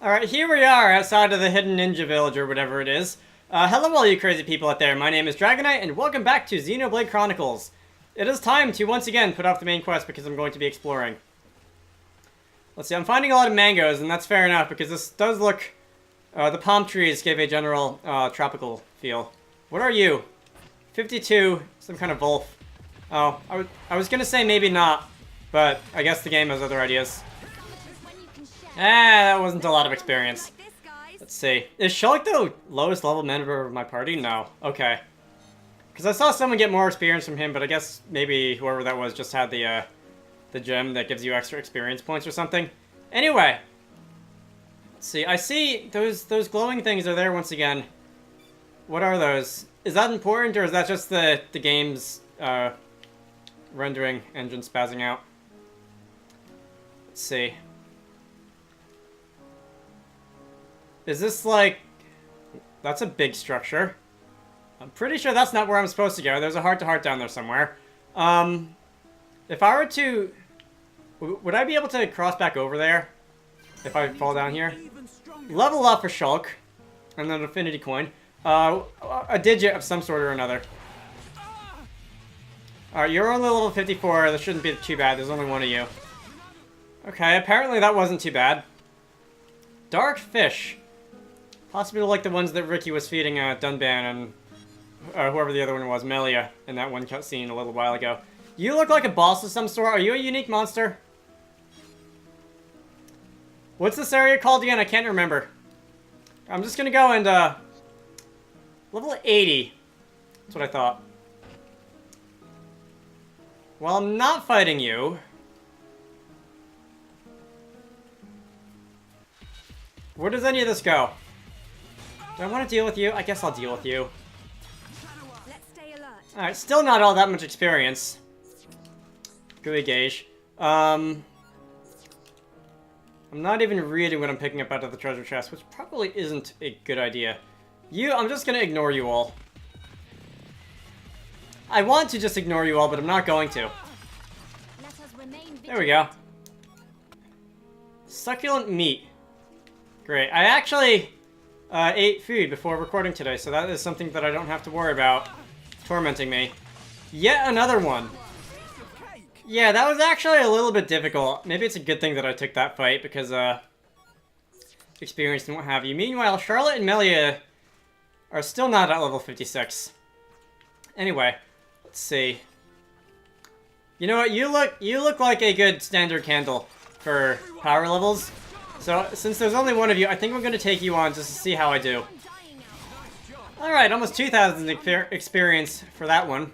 Alright, here we are outside of the hidden ninja village or whatever it is. Hello all you crazy people out there, my name is Dragonite and welcome back to Xenoblade Chronicles. It is time to once again put off the main quest because I'm going to be exploring. Let's see, I'm finding a lot of mangoes and that's fair enough because this does look... the palm trees give a general tropical feel. What are you? 52, some kind of wolf. Oh, I was gonna say maybe not, but I guess the game has other ideas. That wasn't a lot of experience. Let's see. Is Shulk the lowest level member of my party? No. Okay. Because I saw someone get more experience from him, but I guess maybe whoever that was just had the gem that gives you extra experience points or something. Anyway. Let's see. I see those glowing things are there once again. What are those? Is that important, or is that just the game's rendering engine spazzing out? Let's see. Is this like... That's a big structure. I'm pretty sure that's not where I'm supposed to go. There's a heart-to-heart down there somewhere. If I were to... Would I be able to cross back over there? If I fall down here? Level up for Shulk. And then an affinity coin. A digit of some sort or another. Alright, you're only level 54. That shouldn't be too bad. There's only one of you. Okay, apparently that wasn't too bad. Dark fish. Possibly like the ones that Ricky was feeding Dunban and whoever the other one was, Melia, in that one cutscene a little while ago. You look like a boss of some sort. Are you a unique monster? What's this area called again? I can't remember. I'm just gonna go and, level 80. That's what I thought. Well, I'm not fighting you. Where does any of this go? Do I want to deal with you? I guess I'll deal with you. Alright, still not all that much experience. Gooey gauge. I'm not even reading what I'm picking up out of the treasure chest, which probably isn't a good idea. I'm just gonna ignore you all. I want to just ignore you all, but I'm not going to. There we go. Succulent meat. Great. I actually ate food before recording today, so that is something that I don't have to worry about tormenting me. Yet another one. Yeah, that was actually a little bit difficult. Maybe it's a good thing that I took that fight because experience and what have you. Meanwhile, Charlotte and Melia are still not at level 56. Anyway, let's see. You know what? You look like a good standard candle for power levels. So, since there's only one of you, I think I'm going to take you on just to see how I do. Alright, almost 2,000 experience for that one.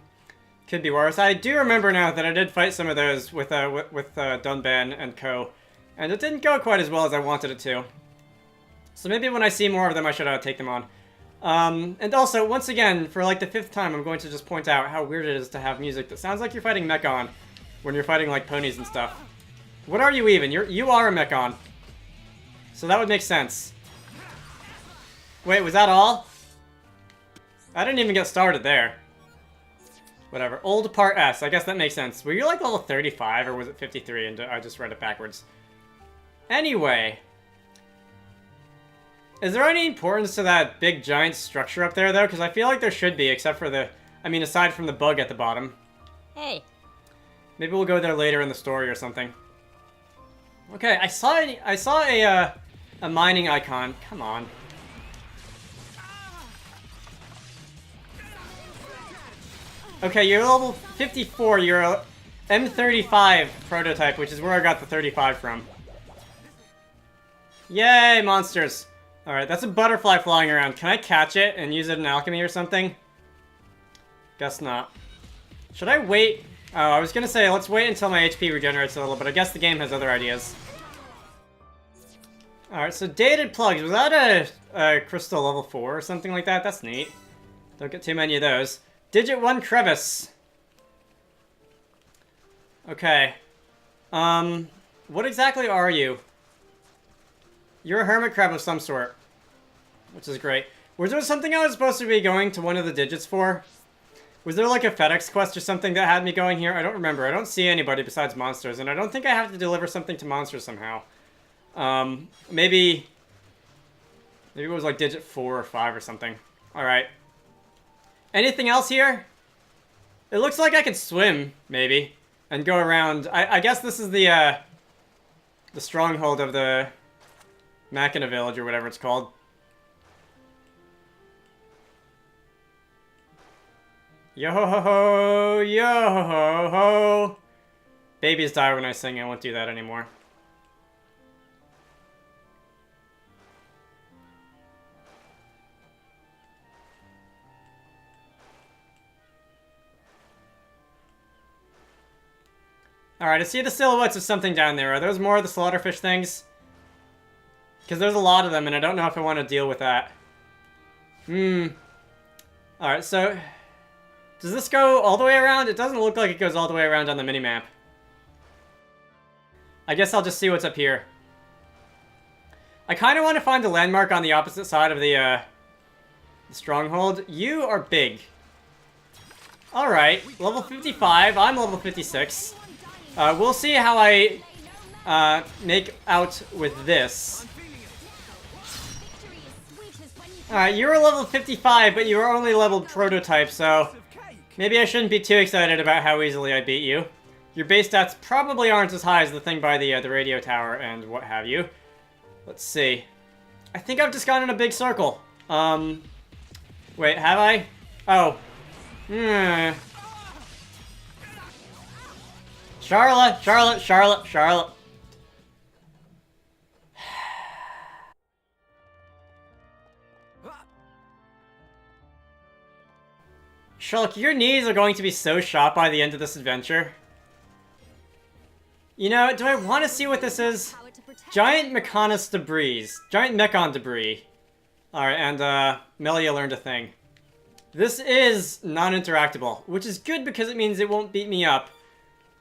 Could be worse. I do remember now that I did fight some of those with Dunban and co. And it didn't go quite as well as I wanted it to. So maybe when I see more of them, I should take them on. And also, once again, for like the 5th time, I'm going to just point out how weird it is to have music that sounds like you're fighting Mechon when you're fighting like ponies and stuff. What are you even? You are a Mechon. So that would make sense. Wait, was that all? I didn't even get started there. Whatever. Old part S. I guess that makes sense. Were you like level 35 or was it 53 and I just read it backwards? Anyway. Is there any importance to that big giant structure up there though? Because I feel like there should be, except for aside from the bug at the bottom. Hey. Maybe we'll go there later in the story or something. Okay, I saw a mining icon. Come on. Okay, you're level 54. You're a M35 prototype, which is where I got the 35 from. Yay, monsters. Alright, that's a butterfly flying around. Can I catch it and use it in alchemy or something? Guess not. Should I wait? Oh, I was gonna say, let's wait until my HP regenerates a little, but I guess the game has other ideas. Alright, so dated plugs. Was that a crystal level 4 or something like that? That's neat. Don't get too many of those. Digit 1 crevice. Okay. What exactly are you? You're a hermit crab of some sort. Which is great. Was there something I was supposed to be going to one of the digits for? Was there like a FedEx quest or something that had me going here? I don't remember. I don't see anybody besides monsters, and I don't think I have to deliver something to monsters somehow. Maybe Maybe it was like digit 4 or 5 or something. Alright. Anything else here? It looks like I could swim, maybe. And go around. I guess this is the stronghold of the Machina village or whatever it's called. Yo-ho-ho-ho! Yo-ho-ho-ho! Babies die when I sing. I won't do that anymore. Alright, I see the silhouettes of something down there. Are those more of the slaughterfish things? Because there's a lot of them, and I don't know if I want to deal with that. Alright, so... does this go all the way around? It doesn't look like it goes all the way around on the minimap. I guess I'll just see what's up here. I kind of want to find a landmark on the opposite side of the stronghold. You are big. Alright, level 55. I'm level 56. We'll see how I make out with this. Alright, you're level 55, but you are only level prototype, so maybe I shouldn't be too excited about how easily I beat you. Your base stats probably aren't as high as the thing by the radio tower and what have you. Let's see. I think I've just gone in a big circle. Wait, have I? Oh. Charlotte, Charlotte, Charlotte, Charlotte. Shulk, your knees are going to be so shot by the end of this adventure. You know, do I want to see what this is? Giant Mechonis debris. Giant Mechon debris. Alright, and Melia learned a thing. This is non-interactable, which is good because it means it won't beat me up.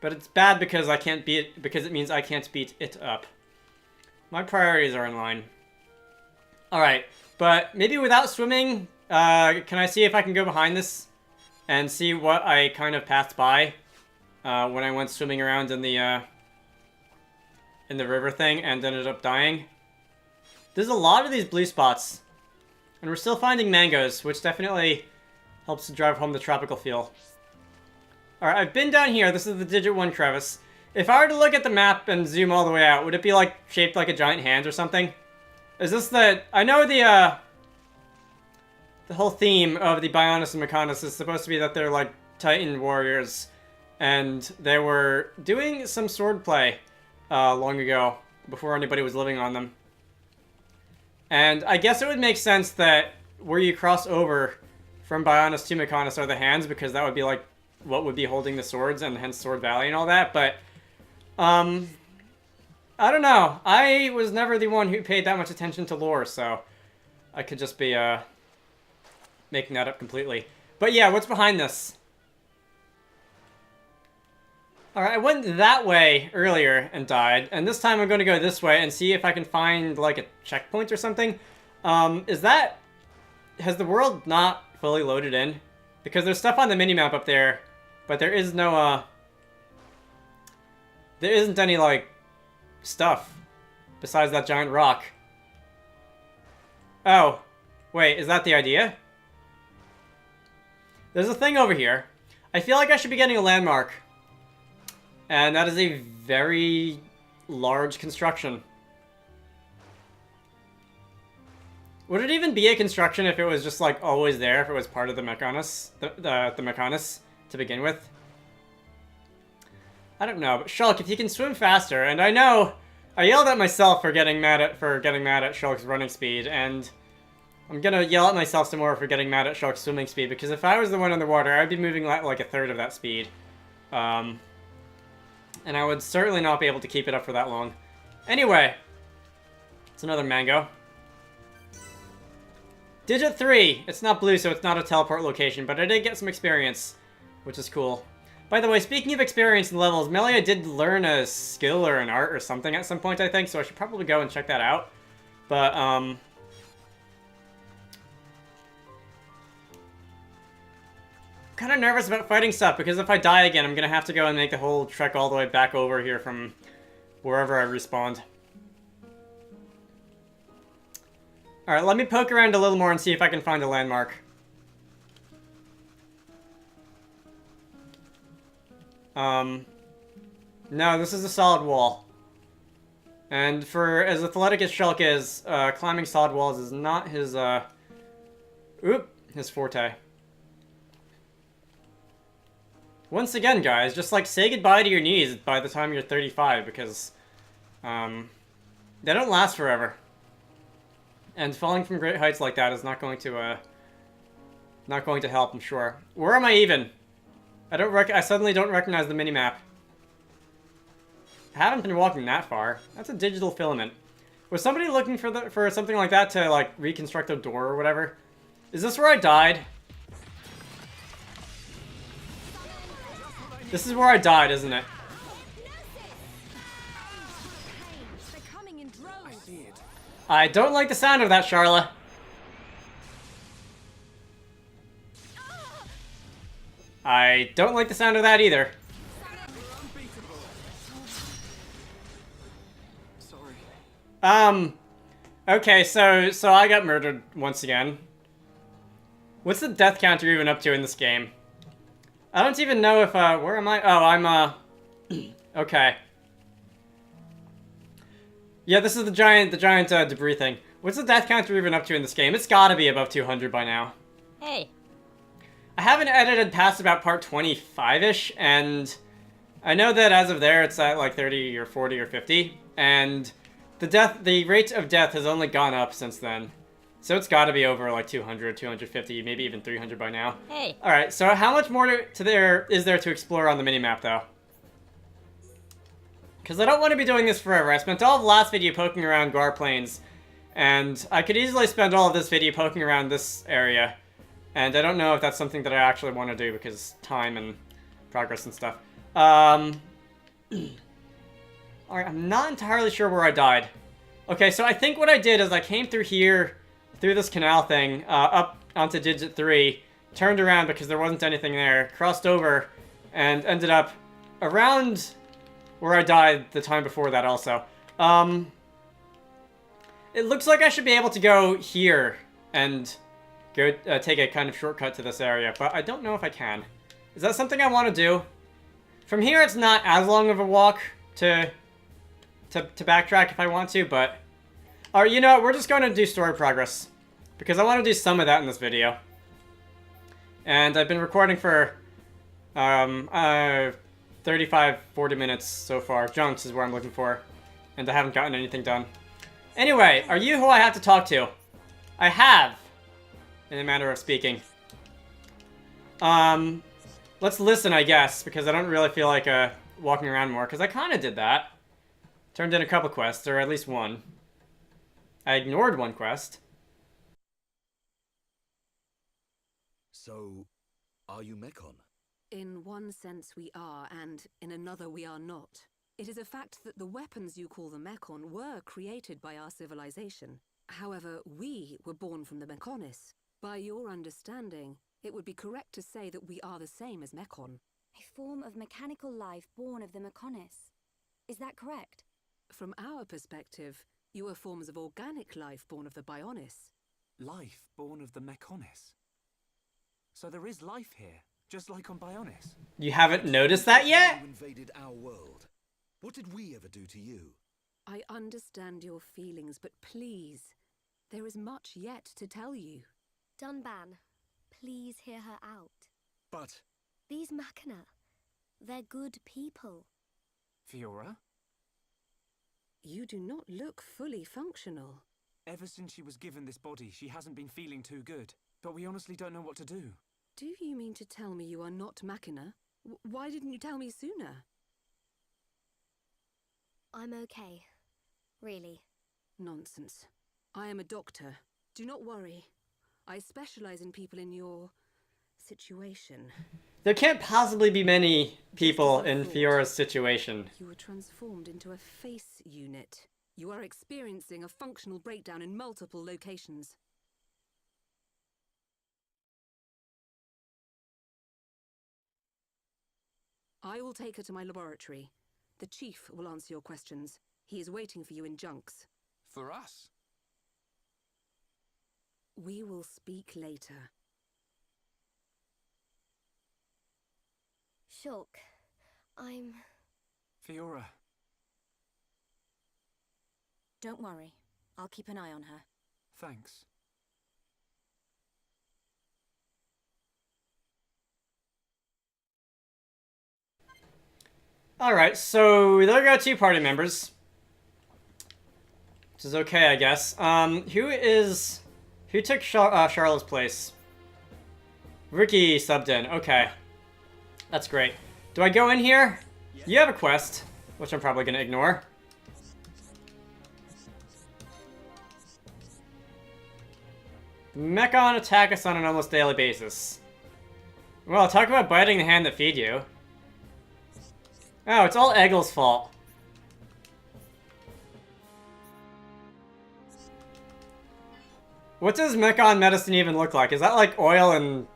But it's bad because I can't beat it, because it means I can't beat it up. My priorities are in line. Alright, but maybe without swimming, can I see if I can go behind this? And see what I kind of passed by when I went swimming around in the river thing and ended up dying. There's a lot of these blue spots. And we're still finding mangoes, which definitely helps to drive home the tropical feel. Alright, I've been down here. This is the digit 1 crevice. If I were to look at the map and zoom all the way out, would it be like shaped like a giant hand or something? Is this the... I know the whole theme of the Bionis and Mechonis is supposed to be that they're like Titan warriors. And they were doing some swordplay long ago, before anybody was living on them. And I guess it would make sense that where you cross over from Bionis to Mechonis are the hands, because that would be like what would be holding the swords, and hence Sword Valley and all that, but I don't know. I was never the one who paid that much attention to lore, so I could just be making that up completely. But yeah, what's behind this? Alright, I went that way earlier and died, and this time I'm going to go this way and see if I can find like a checkpoint or something. Has the world not fully loaded in? Because there's stuff on the minimap up there, but there is no, there isn't any, like, stuff besides that giant rock. Oh, wait, is that the idea? There's a thing over here. I feel like I should be getting a landmark. And that is a very large construction. Would it even be a construction if it was just, like, always there, if it was part of the Mechonis, the Mechonis to begin with? I don't know, but Shulk, if you can swim faster, and I know I yelled at myself for getting mad at Shulk's running speed, and I'm gonna yell at myself some more for getting mad at Shulk's swimming speed, because if I was the one underwater, I'd be moving like a third of that speed. And I would certainly not be able to keep it up for that long. Anyway, it's another mango. Digit 3! It's not blue, so it's not a teleport location, but I did get some experience, which is cool. By the way, speaking of experience and levels, Melia did learn a skill or an art or something at some point, I think, so I should probably go and check that out. But, kind of nervous about fighting stuff, because if I die again, I'm gonna have to go and make the whole trek all the way back over here from wherever I respawned. Alright, let me poke around a little more and see if I can find a landmark. No, this is a solid wall. And for as athletic as Shulk is, climbing solid walls is not his, his forte. Once again, guys, just, like, say goodbye to your knees by the time you're 35, because, they don't last forever. And falling from great heights like that is not going to help, I'm sure. Where am I even? I suddenly don't recognize the minimap. I haven't been walking that far. That's a digital filament. Was somebody looking for something like that to, like, reconstruct a door or whatever? Is this where I died? This is where I died, isn't it? I don't like the sound of that, Charla. I don't like the sound of that either. Okay, so I got murdered once again. What's the death counter even up to in this game? I don't even know if, where am I? Oh, I'm, okay. Yeah, this is the giant debris thing. What's the death counter even up to in this game? It's gotta be above 200 by now. Hey. I haven't edited past about part 25-ish, and I know that as of there, it's at like 30 or 40 or 50, and the rate of death has only gone up since then. So it's gotta be over like 200, 250, maybe even 300 by now. Hey. Alright, so how much more is there to explore on the minimap, though? Because I don't want to be doing this forever. I spent all of the last video poking around Gar Plains, and I could easily spend all of this video poking around this area. And I don't know if that's something that I actually want to do, because time and progress and stuff. Alright, I'm not entirely sure where I died. Okay, so I think what I did is I came through here, through this canal thing, up onto Digit 3, turned around because there wasn't anything there, crossed over, and ended up around where I died the time before that also. It looks like I should be able to go here and go take a kind of shortcut to this area, but I don't know if I can. Is that something I want to do? From here, it's not as long of a walk to backtrack if I want to, but... Alright, you know what? We're just going to do story progress, because I want to do some of that in this video. And I've been recording for 35, 40 minutes so far. Junks is where I'm looking for, and I haven't gotten anything done. Anyway, are you who I have to talk to? I have, in a manner of speaking. Let's listen, I guess, because I don't really feel like walking around more, because I kind of did that. Turned in a couple quests, or at least one. I ignored one quest. So, are you Mechon? In one sense we are, and in another we are not. It is a fact that the weapons you call the Mechon were created by our civilization. However, we were born from the Mechonis. By your understanding, it would be correct to say that we are the same as Mechon. A form of mechanical life born of the Mechonis. Is that correct? From our perspective, you are forms of organic life born of the Bionis. Life born of the Mechonis. So there is life here, just like on Bionis. You haven't noticed that yet? You invaded our world. What did we ever do to you? I understand your feelings, but please, there is much yet to tell you. Dunban, please hear her out. But... These Machina, they're good people. Fiora? You do not look fully functional. Ever since she was given this body, she hasn't been feeling too good. But we honestly don't know what to do. Do you mean to tell me you are not Machina? Why didn't you tell me sooner? I'm okay. Really. Nonsense. I am a doctor. Do not worry. I specialize in people in your situation. There can't possibly be many people in Fiora's situation. You were transformed into a face unit. You are experiencing a functional breakdown in multiple locations. I will take her to my laboratory. The Chief will answer your questions. He is waiting for you in Junks. For us? We will speak later. Shulk, I'm... Fiora. Don't worry. I'll keep an eye on her. Thanks. Alright, so there go 2 party members. Which is okay, I guess. Who took Charlotte's place? Ricky subbed in. Okay. That's great. Do I go in here? You have a quest, which I'm probably gonna ignore. The Mechon attack us on an almost daily basis. Well, talk about biting the hand that feed you. Oh, it's all Eggel's fault. What does Mechon medicine even look like? Is that like oil and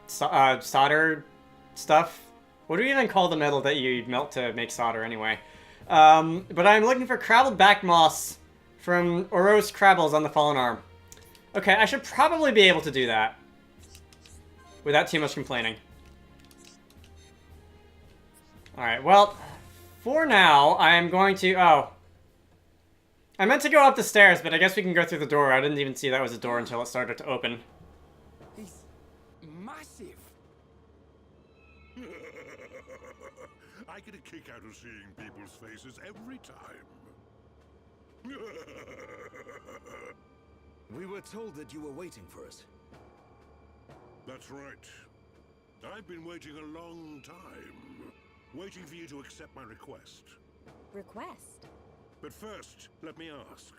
solder stuff? What do you even call the metal that you melt to make solder anyway? But I'm looking for crabbled back moss from Oros Crabbles on the Fallen Arm. Okay, I should probably be able to do that without too much complaining. Alright, well, for now, I'm going to... Oh. I meant to go up the stairs, but I guess we can go through the door. I didn't even see that was a door until it started to open. He's massive. I get a kick out of seeing people's faces every time. We were told that you were waiting for us. That's right. I've been waiting a long time. Waiting for you to accept my request. Request? But first, let me ask.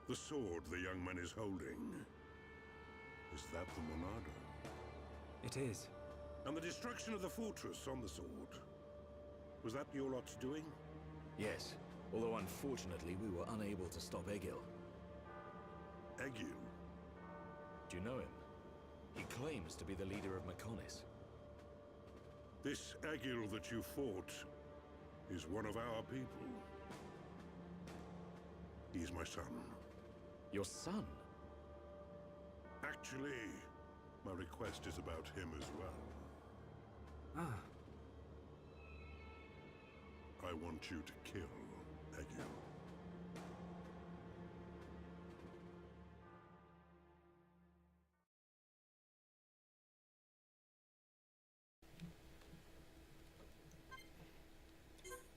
The sword the young man is holding. Is that the Monado? It is. And the destruction of the fortress on the sword. Was that your lot's doing? Yes, although unfortunately we were unable to stop Egil. Egil? Do you know him? He claims to be the leader of Mechonis. This Egil that you fought is one of our people. He's my son. Your son? Actually, my request is about him as well. Ah. I want you to kill Egil.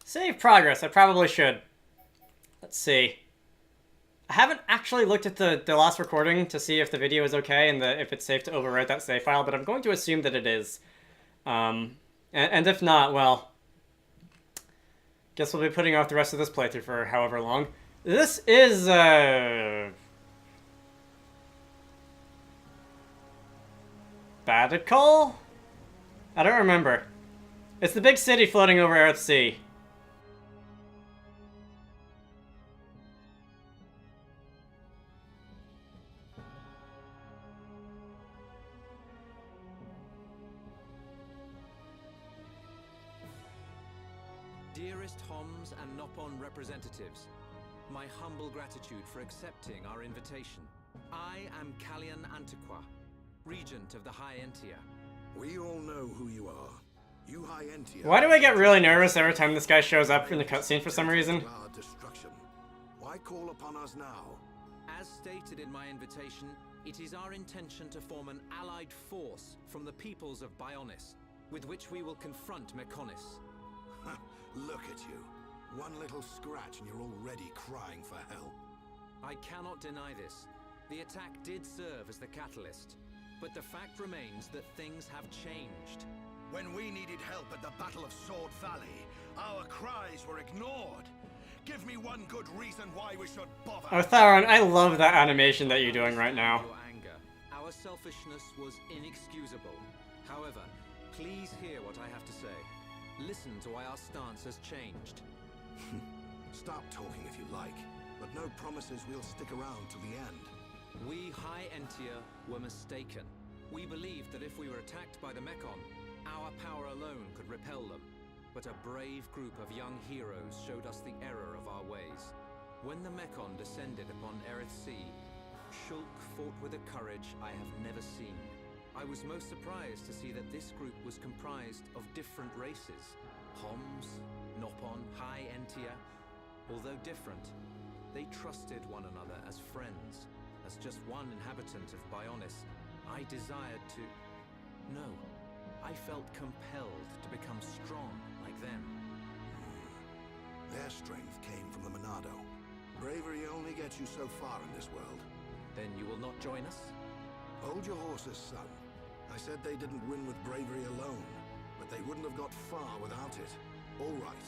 Save progress. I probably should. Let's see. I haven't actually looked at the last recording to see if the video is okay and if it's safe to overwrite that save file, but I'm going to assume that it is. And if not, well, guess we'll be putting off the rest of this playthrough for however long. This is, Badikal? I don't remember. It's the big city floating over Earthsea. Dearest Homs and Nopon representatives, my humble gratitude for accepting our invitation. I am Callian Antiqua, Regent of the High Entia. We all know who you are. You High Entia. Why do I get really nervous every time this guy shows up in the cutscene for some reason? Our destruction. Why call upon us now? As stated in my invitation, it is our intention to form an allied force from the peoples of Bionis, with which we will confront Mechonis. Look at you. One little scratch and you're already crying for help. I cannot deny this. The attack did serve as the catalyst, but the fact remains that things have changed. When we needed help at the Battle of Sword Valley, our cries were ignored. Give me one good reason why we should bother. Oh, Tharon, I love that animation that you're doing right now. Your anger. Our selfishness was inexcusable. However, please hear what I have to say. Listen to why our stance has changed. Stop talking if you like, but no promises we'll stick around till the end. We High Entia were mistaken. We believed that if we were attacked by the Mechon, our power alone could repel them. But a brave group of young heroes showed us the error of our ways. When the Mechon descended upon Earthsea, Shulk fought with a courage I have never seen. I was most surprised to see that this group was comprised of different races. Homs, Nopon, High Entia. Although different, they trusted one another as friends. As just one inhabitant of Bionis, I desired to... No, I felt compelled to become strong like them. Their strength came from the Monado. Bravery only gets you so far in this world. Then you will not join us? Hold your horses, son. I said they didn't win with bravery alone, but they wouldn't have got far without it. All right.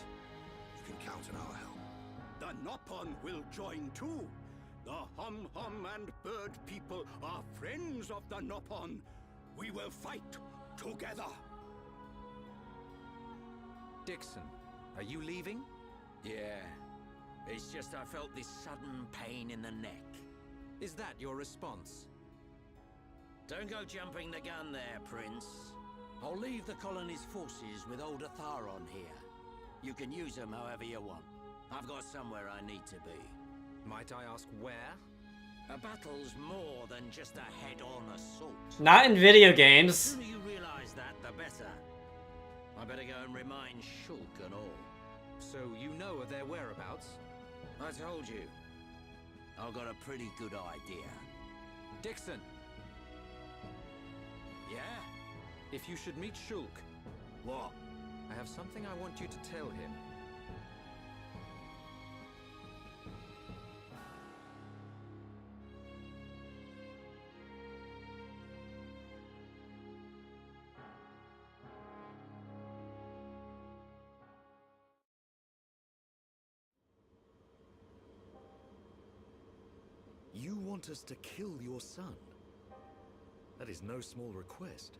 You can count on our help. The Nopon will join too. The Hom-Hom and Bird people are friends of the Nopon. We will fight together. Dixon, are you leaving? Yeah. It's just I felt this sudden pain in the neck. Is that your response? Don't go jumping the gun there, Prince. I'll leave the colony's forces with old Atharon here. You can use them however you want. I've got somewhere I need to be. Might I ask where? A battle's more than just a head-on assault. Not in video The games. sooner you realize that, the better. I better go and remind Shulk and all. So you know of their whereabouts? I told you. I've got a pretty good idea. Dixon, Yeah? if you should meet Shulk, What? I have something I want you to tell him. You want us to kill your son? That is no small request.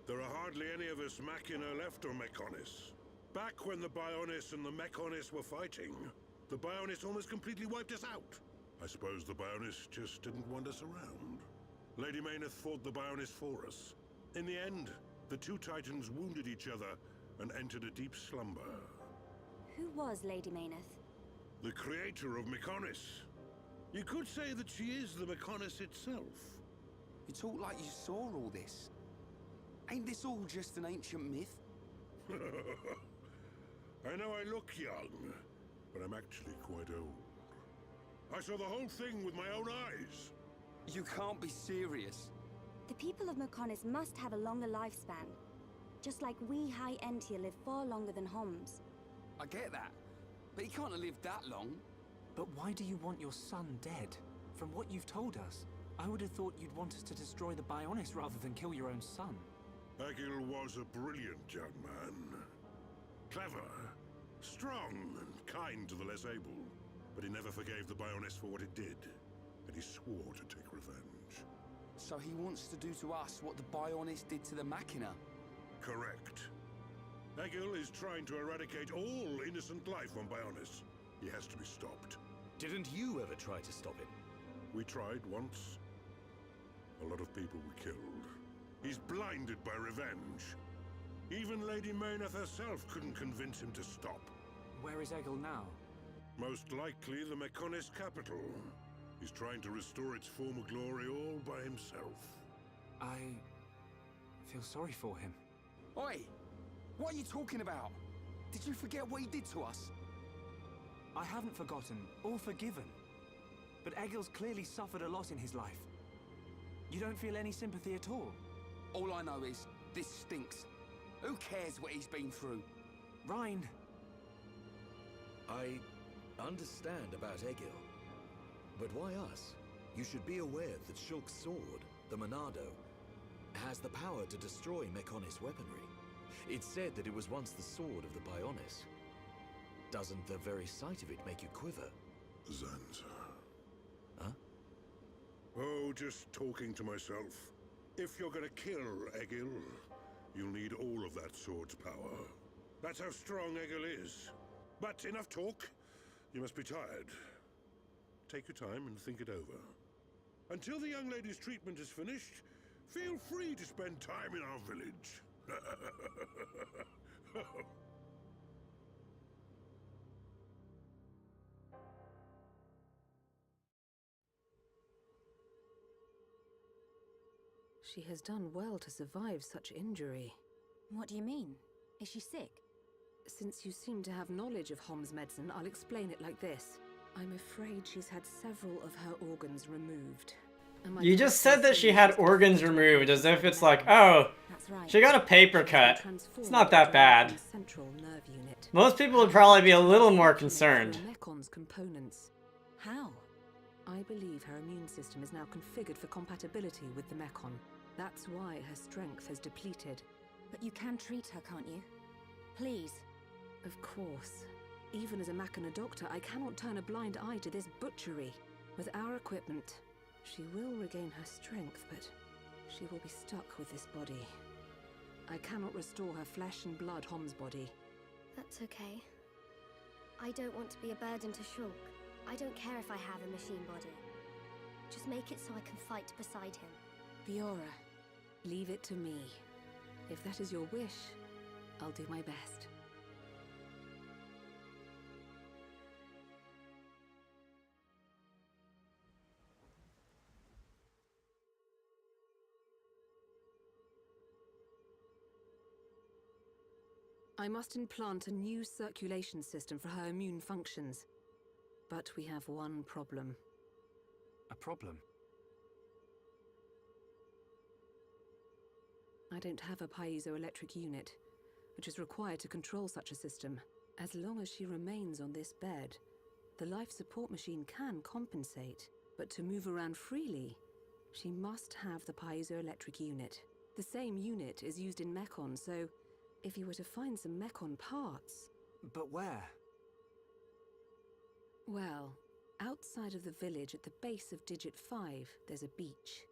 There are hardly any of us Machina left on Mechonis. Back when the Bionis and the Mechonis were fighting, the Bionis almost completely wiped us out. I suppose the Bionis just didn't want us around. Lady Mayneth fought the Bionis for us. In the end, the two Titans wounded each other and entered a deep slumber. Who was Lady Mayneth? The creator of Mechonis. You could say that she is the Mechonis itself. You talk like you saw all this. Ain't this all just an ancient myth? I know I look young, but I'm actually quite old. I saw the whole thing with my own eyes. You can't be serious. The people of Mechonis must have a longer lifespan. Just like we High Entia live far longer than Homs. I get that, but he can't have lived that long. But why do you want your son dead? From what you've told us, I would have thought you'd want us to destroy the Bionis rather than kill your own son. Egil was a brilliant young man. Clever, strong, and kind to the less able. But he never forgave the Bionis for what it did, and he swore to take revenge. So he wants to do to us what the Bionis did to the Machina. Correct. Egil is trying to eradicate all innocent life on Bionis. He has to be stopped. Didn't you ever try to stop him? We tried once. A lot of people were killed. He's blinded by revenge. Even Lady Mayneth herself couldn't convince him to stop. Where is Egil now? Most likely the Mechonis capital. He's trying to restore its former glory all by himself. I feel sorry for him. Oi! What are you talking about? Did you forget what he did to us? I haven't forgotten or forgiven. But Egil's clearly suffered a lot in his life. You don't feel any sympathy at all? All I know is, this stinks. Who cares what he's been through? Rhine! I understand about Egil. But why us? You should be aware that Shulk's sword, the Monado, has the power to destroy Mechonis weaponry. It's said that it was once the sword of the Bionis. Doesn't the very sight of it make you quiver? Zanza. Huh? Oh, just talking to myself. If you're gonna kill Egil, you'll need all of that sword's power. That's how strong Egil is. But enough talk. You must be tired. Take your time and think it over. Until the young lady's treatment is finished, feel free to spend time in our village. She has done well to survive such injury. What do you mean? Is she sick? Since you seem to have knowledge of Hom's medicine, I'll explain it like this. I'm afraid she's had several of her organs removed. You just said that she had organs removed as if it's like, oh, she got a paper cut. It's not that bad. Most people would probably be a little more concerned. Mekon's components. How? I believe her immune system is now configured for compatibility with the Mekon. That's why her strength has depleted. But you can treat her, can't you? Please. Of course. Even as a Mechana doctor, I cannot turn a blind eye to this butchery. With our equipment, she will regain her strength, but she will be stuck with this body. I cannot restore her flesh and blood Hom's body. That's okay. I don't want to be a burden to Shulk. I don't care if I have a machine body. Just make it so I can fight beside him. Fiora, leave it to me. If that is your wish, I'll do my best. I must implant a new circulation system for her immune functions. But we have one problem. A problem? I don't have a piezoelectric unit, which is required to control such a system. As long as she remains on this bed, the life support machine can compensate. But to move around freely, she must have the piezoelectric unit. The same unit is used in Mekon, so if you were to find some Mekon parts... But where? Well, outside of the village at the base of Digit 5, there's a beach.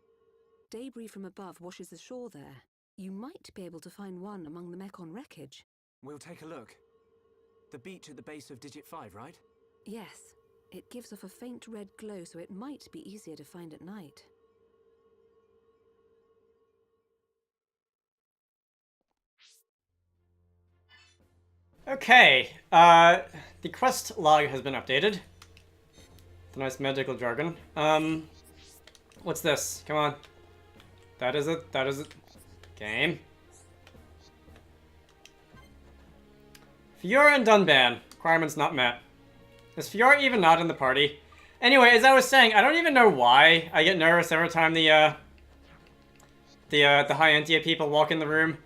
Debris from above washes ashore there. You might be able to find one among the Mekon wreckage. We'll take a look. The beach at the base of Digit 5, right? Yes. It gives off a faint red glow, so it might be easier to find at night. Okay, the quest log has been updated. The nice magical jargon. What's this? Come on. That is it, that is it. Game. Fiora and Dunban. Requirements not met. Is Fiora even not in the party? Anyway, as I was saying, I don't even know why I get nervous every time the high Entia people walk in the room.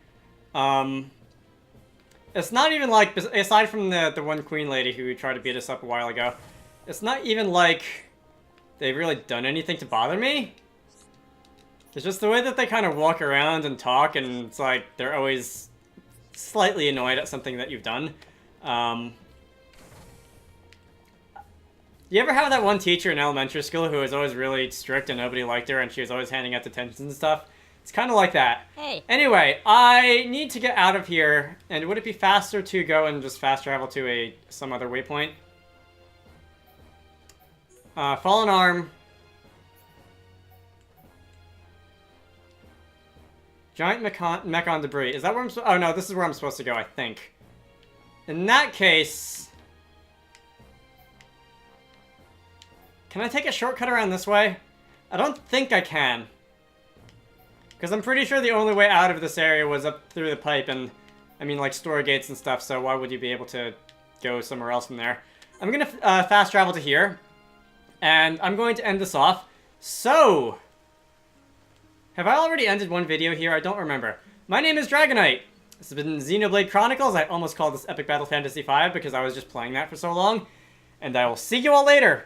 It's not even like, aside from the one queen lady who tried to beat us up a while ago, it's not even like they've really done anything to bother me. It's just the way that they kind of walk around and talk, and it's like they're always slightly annoyed at something that you've done. You ever have that one teacher in elementary school who was always really strict and nobody liked her and she was always handing out detentions and stuff? It's kind of like that. Hey. Anyway, I need to get out of here, and would it be faster to go and just fast travel to some other waypoint? Fallen Arm. Giant Mekon debris. Is that where I'm supposed? Oh no, this is where I'm supposed to go, I think. In that case, can I take a shortcut around this way? I don't think I can. Because I'm pretty sure the only way out of this area was up through the pipe and, I mean, like, store gates and stuff, so why would you be able to go somewhere else from there? I'm gonna fast travel to here, and I'm going to end this off. So, have I already ended one video here? I don't remember. My name is Dragonite. This has been Xenoblade Chronicles. I almost called this Epic Battle Fantasy V because I was just playing that for so long. And I will see you all later.